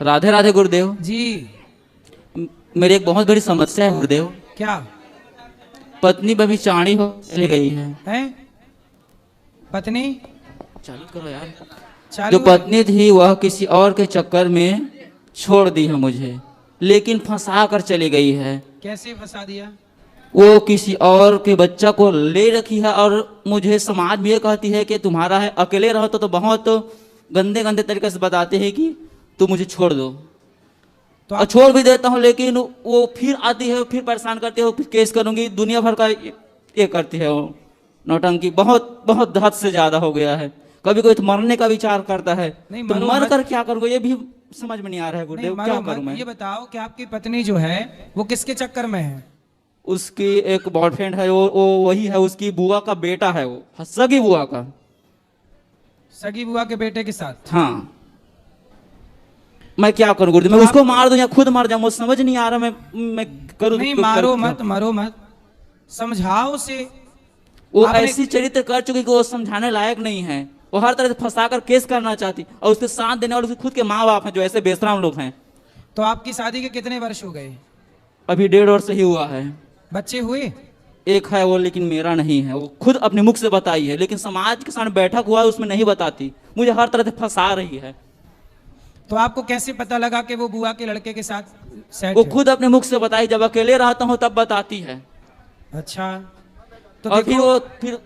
राधे राधे गुरुदेव जी। मेरी एक बहुत बड़ी समस्या है गुरुदेव। क्या? पत्नी व्यभिचारी हो चली गई है। हैं? पत्नी चालू करो यार। चालू जो पत्नी थी वह किसी और के चक्कर में छोड़ दी है मुझे, लेकिन फंसा कर चली गई है। कैसे फंसा दिया? वो किसी और के बच्चा को ले रखी है और मुझे समाज भी ये कहती है कि तुम्हारा है। अकेले रहो तो बहुत गंदे गंदे तरीके से बताते हैं कि तुम मुझे छोड़ दो। तो और छोड़ भी देता हूँ, लेकिन वो फिर आती है, फिर परेशान करती है, फिर केस करूंगी, दुनिया भर का ये करती है। वो नौटंकी बहुत बहुत हद से ज्यादा हो गया है। कभी कोई तो मरने का विचार करता है, नहीं, तो मरो मर मत। कर क्या करूंगा ये भी समझ में नहीं आ रहा है गुरुदेव। नहीं, क्या मारो करूं मत। मैं? ये बताओ कि आपकी पत्नी जो है वो किसके चक्कर में है? उसकी एक बॉयफ्रेंड है, वो वही है, उसकी बुआ का बेटा है, वो सगी बुआ का। सगी बुआ के बेटे के साथ? हाँ। मैं क्या करूं गुरुदेव? तो मैं उसको मार दूं या खुद मर जाऊं, मुझे समझ नहीं आ रहा। मैं करूं नहीं, तो मारो करूं क्या? मत, मारो मत, समझाओ उसे। वो आपने- ऐसी चरित्र कर चुकी कि वो समझाने लायक नहीं है। वो हर तरह से फंसा कर केस करना चाहती, और उसके साथ देने वाले उसके खुद के माँ बाप हैं जो ऐसे बेशरम लोग हैं। तो आपकी शादी के कितने वर्ष हो गए? अभी 1.5 वर्ष ही हुआ है। बच्चे हुए? एक है वो, लेकिन मेरा नहीं है। वो खुद अपने मुख से बताई है, लेकिन समाज के सामने बैठक हुआ है उसमें नहीं बताती। मुझे हर तरह से फंसा रही है। तो आपको कैसे पता लगा कि वो बुआ के लड़के के साथ सेट वो है? खुद अपने मुख से बताई, जब अकेले रहता हूँ तब बताती है। अच्छा, तो और फिर देखो, वो फिर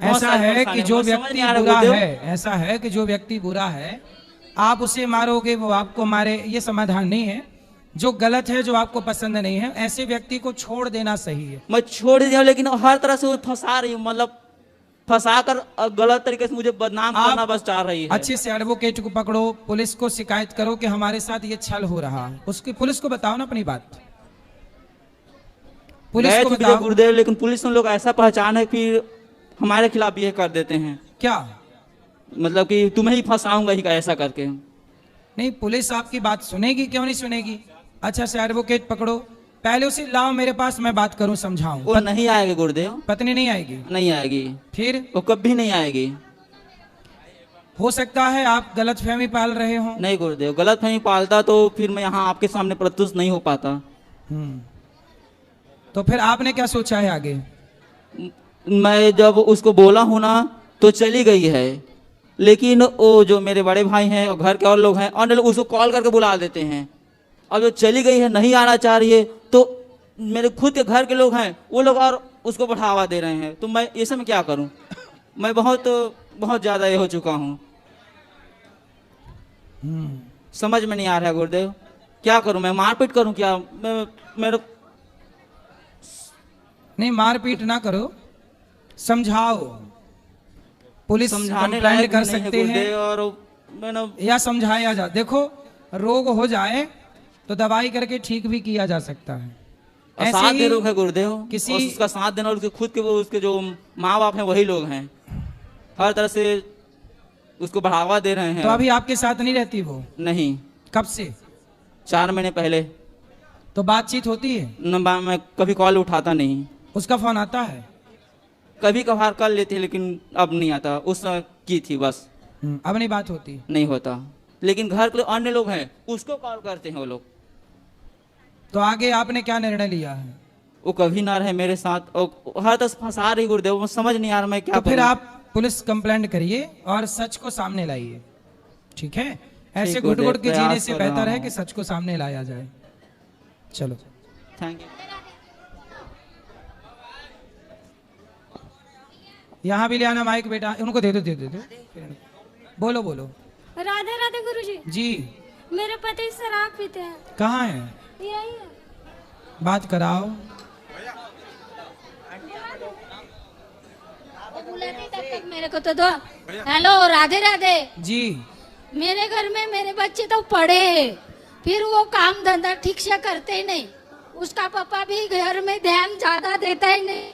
ऐसा है कि जो व्यक्ति बुरा गुरुदेव, है, ऐसा है कि जो व्यक्ति बुरा है, आप उसे मारोगे वो आपको मारे, ये समाधान नहीं है। जो गलत है, जो आपको पसंद नहीं है, ऐसे व्यक्ति को छोड़ देना सही है। मैं छोड़ दिया, लेकिन हर तरह से वो फंसा रही हूँ। मतलब फंसा कर गलत तरीके से मुझे बदनाम आप करना बस चाह रही है। अच्छे से एडवोकेट को पकड़ो, पुलिस को शिकायत करो कि हमारे साथ ये छल हो रहा है। उसकी पुलिस को बताओ ना अपनी बात, पुलिस गए को थे बताओ। गुरुदेव, लेकिन पुलिस में लोग ऐसा पहचान है, फिर हमारे खिलाफ ये कर देते हैं। क्या? मतलब कि तुम्हें ही फंसाऊंगा ही, ऐसा करके। नहीं, पुलिस आपकी बात सुनेगी, क्यों नहीं सुनेगी? अच्छा से एडवोकेट पकड़ो, पहले उसे लाओ मेरे पास, मैं बात करूं, समझाऊं। वो नहीं आएगी गुरुदेव, पत्नी नहीं आएगी? नहीं आएगी, फिर वो कभी नहीं आएगी। हो सकता है आप गलतफहमी पाल रहे हो। नहीं गुरुदेव, गलत फहमी पालता तो फिर मैं यहाँ आपके सामने प्रत्युष नहीं हो पाता। तो फिर आपने क्या सोचा है आगे? मैं जब उसको बोला हूं ना तो चली गई है, लेकिन वो जो मेरे बड़े भाई हैं और घर के और लोग हैं, अन्य लोग उसको कॉल करके बुला देते हैं। अब जो चली गई है, नहीं आना चाह रही है, तो मेरे खुद के घर के लोग हैं, वो लोग और उसको बढ़ावा दे रहे हैं। तो मैं ऐसे में क्या करूं? मैं बहुत बहुत ज्यादा ये हो चुका हूं। समझ में नहीं आ रहा है गुरुदेव, क्या करूं? मैं मारपीट करूं क्या? मेरे नहीं, मारपीट ना करो, समझाओ। पुलिस समझाने कंप्लेंट लायक कर नहीं है सकते हैं गुरुदेव, और मैंने या समझाया जा। देखो, रोग हो जाए तो दवाई करके ठीक भी किया जा सकता है। और ऐसे साथ ही दे लोग है गुरुदेव, किसी- और उसका साथ देना, और उसके खुद के वो उसके जो माँ बाप हैं वही लोग हैं, हर तरह से उसको बढ़ावा दे रहे हैं। तो अभी आपके साथ नहीं रहती वो? नहीं, कब से? 4 महीने पहले। तो बातचीत होती है? मैं कभी कॉल उठाता नहीं। उसका फोन आता है? कभी कभार कर लेती है, लेकिन अब नहीं आता। उस की थी बस, अब नहीं बात होती? नहीं होता। लेकिन घर के अन्य लोग हैं, उसको कॉल करते हैं वो लोग। तो आगे आपने क्या निर्णय लिया है? वो कभी ना रहे मेरे साथ, और हर तरह से फंसा रही गुरुदेव। वो समझ नहीं आ रहा मैं क्या तो फिर करूं। आप पुलिस कंप्लेंट करिए और सच को सामने लाइए, ठीक है? ऐसे ठीक, घुट घुट के प्रयास जीने से कर रहा बेहतर है हूं। कि सच को सामने लाया जाए। चलो, थैंक यू। यहाँ भी ले आना माइक बेटा, उनको दे दो, दे दो, दे दो। बोलो बोलो। राधे राधे गुरुजी। जी, मेरे पति शराब पीते हैं। कहाँ है? यही है। बात कराओ। बुलाते तब तक मेरे को तो दो। हेलो, राधे राधे। जी, मेरे घर में मेरे बच्चे तो पढ़े हैं, फिर वो काम धंधा ठीक से करते ही नहीं। उसका पापा भी घर में ध्यान ज्यादा देता ही नहीं,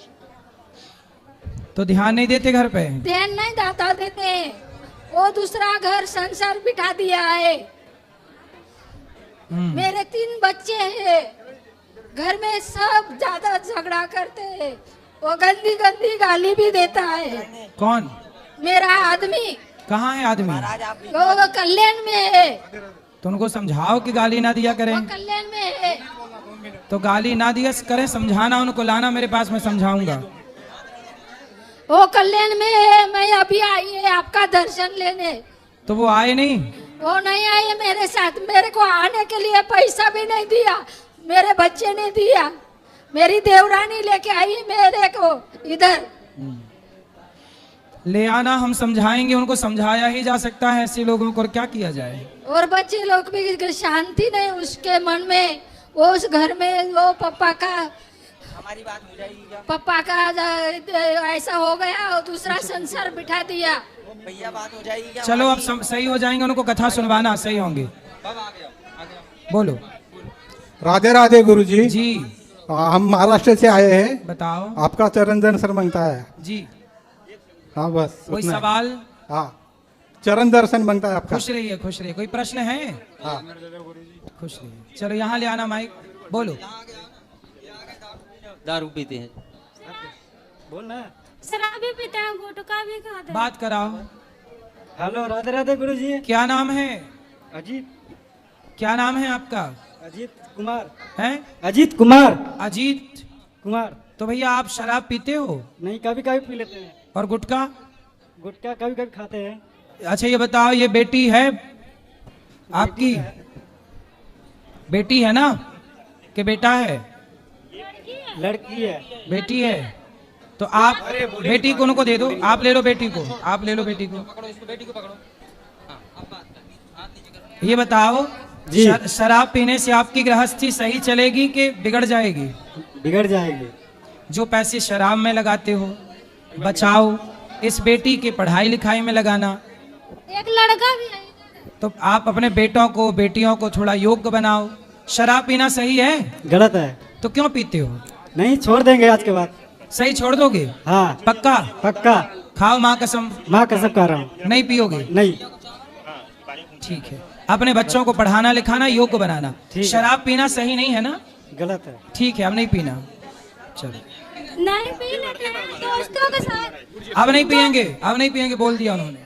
तो ध्यान नहीं देते घर पे? ध्यान नहीं ज्यादा देते। वो दूसरा घर संसार बिठा दिया है। मेरे 3 बच्चे हैं, घर में सब ज्यादा झगड़ा करते हैं। वो गंदी गंदी गाली भी देता है। कौन? मेरा आदमी। कहाँ है आदमी? वो कल्याण में है। तो उनको समझाओ कि गाली ना दिया करें। वो कल्याण में है। तो गाली ना दिया करें, समझाना उनको, लाना मेरे पास, मैं समझाऊंगा। वो कल्याण में है, मैं अभी आई है आपका दर्शन लेने। तो वो आए नहीं? वो नहीं आए मेरे साथ, मेरे को आने के लिए पैसा भी नहीं दिया, मेरे बच्चे ने दिया, मेरी देवरानी लेके आई मेरे को इधर। ले आना, हम समझाएंगे उनको, समझाया ही जा सकता है ऐसे लोगों को, और क्या किया जाए। और बच्चे लोग भी शांति नहीं उसके मन में, वो उस घर में वो पापा का, हमारी बात हो जाएगी क्या? पापा का ऐसा हो गया और दूसरा संसार बिठा दिया। भैया बात हो जाएगी क्या? चलो अब सही हो जाएंगे, उनको कथा सुनवाना, सही होंगे। बोलो। राधे राधे गुरुजी। जी हम महाराष्ट्र से आए हैं, बताओ। आपका चरण दर्शन मांगता है। जी हाँ बस कोई उतना है। सवाल? हाँ चरण दर्शन मांगता है आपका। खुश रहिए, खुश रहिए। कोई प्रश्न है? हाँ खुश रहिए। चलो यहाँ ले आना माइक, बोलो। दारू पीते हैं। शराब भी पीते हैं, गुटखा भी खाते हैं। बात कराओ। हेलो, राधे राधे गुरुजी। क्या नाम है? अजीत क्या नाम है आपका? अजीत कुमार। है अजीत कुमार अजीत कुमार। तो भैया आप शराब पीते हो नहीं, कभी कभी पी लेते हैं। और गुटखा? गुटखा कभी कभी खाते हैं। अच्छा ये बताओ, ये बेटी है आपकी? बेटी है ना कि बेटा है? लड़की है। बेटी है। तो आप बेटी को उनको दे दो, आप ले लो बेटी को, आप ले लो बेटी को। ये बताओ जी। शराब पीने से आपकी गृहस्थी सही चलेगी कि बिगड़ जाएगी? बिगड़ जाएगी। जो पैसे शराब में लगाते हो बचाओ, इस बेटी की पढ़ाई लिखाई में लगाना। एक लड़का भी है। तो आप अपने बेटों को बेटियों को थोड़ा योग्य बनाओ। शराब पीना सही है? गलत है। तो क्यों पीते हो? नहीं, छोड़ देंगे आज के बाद। सही छोड़ दोगे? हाँ पक्का? पक्का, खाओ माँ कसम, माँ कसम कह रहा हूँ। नहीं पियोगे? नहीं। ठीक है। अपने बच्चों को पढ़ाना लिखाना, योग्य बनाना। ठीक है। शराब पीना सही नहीं है ना? गलत है। ठीक है, अब नहीं पीना। चलो नहीं पी लेते हैं दोस्तों के साथ। अब नहीं पियेंगे, अब नहीं पियेंगे, बोल दिया उन्होंने।